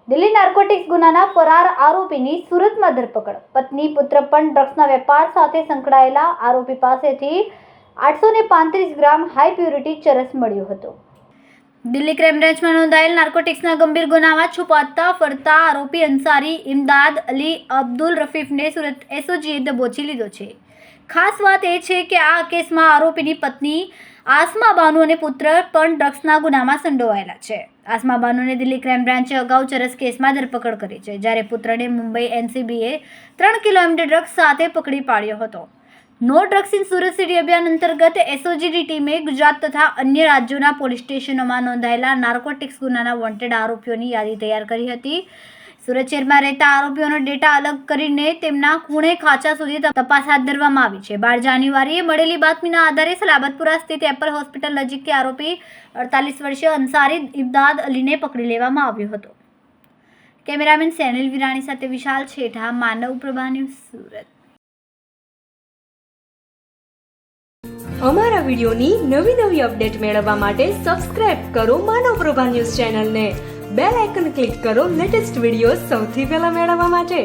Delhi narcotics ગુનાના ફરાર આરોપીની સુરતમાં ધરપકડ. પત્ની પુત્ર પણ ડ્રગ્સના વેપાર સાથે સંકળાયેલા આરોપી પાસેથી 835 ગ્રામ હાઈ પ્યોરિટી ચરસ મળ્યો હતો. દિલ્હી ક્રાઇમ બ્રાન્ચમાં નોંધાયેલ નાર્કોટિક્સના ગંભીર ગુનામાં છુપાતા ફરતા આરોપી અંસારી ઇમદાદ અલી અબ્દુલ રફીફને સુરત એસઓજીએ દબોચી લીધો છે. ખાસ વાત એ છે કે આ કેસમાં આરોપીની પત્ની આસમા બાનુ અને પુત્ર પણ ડ્રગ્સના ગુનામાં સંડોવાયેલા છે. આસમા બાનુને દિલ્હી ક્રાઇમ બ્રાન્ચે અગાઉ ચરસ કેસમાં ધરપકડ કરી છે, જ્યારે પુત્રને મુંબઈ એનસીબીએ 3 કિલોમીટર ડ્રગ્સ સાથે પકડી પાડ્યો હતો. No drugs in Surat city અભિયાન અંતર્ગત એસઓજીની ટીમે ગુજરાત તથા અન્ય રાજ્યોના પોલીસ સ્ટેશનોમાં નોંધાયેલા નાર્કોટિક્સ ગુનાના વોન્ટેડ આરોપીઓની યાદી તૈયાર કરી હતી. સુરત શહેરમાં રહેતા આરોપીઓનો ડેટા અલગ કરીને તેમના ખૂણે ખાંચા સુધી તપાસ હાથ ધરવામાં આવી છે. 12 જાન્યુઆરીએ મળેલી બાતમીના આધારે સલાબતપુરા સ્થિત એપલ હોસ્પિટલ નજીકથી આરોપી 48 વર્ષીય અંસારી ઇમદાદ અલીને પકડી લેવામાં આવ્યો હતો. કેમેરામેન સેનિલ વિરાણી સાથે વિશાલ છેઠા, માનવ પ્રભા ન્યૂઝ, સુરત. અમારા વિડીયોની નવી અપડેટ મેળવવા માટે સબસ્ક્રાઇબ કરો માનવ પ્રભા ન્યૂઝ ચેનલને. બેલ આઇકન ક્લિક કરો લેટેસ્ટ વિડીયો સૌથી પહેલા મેળવવા માટે.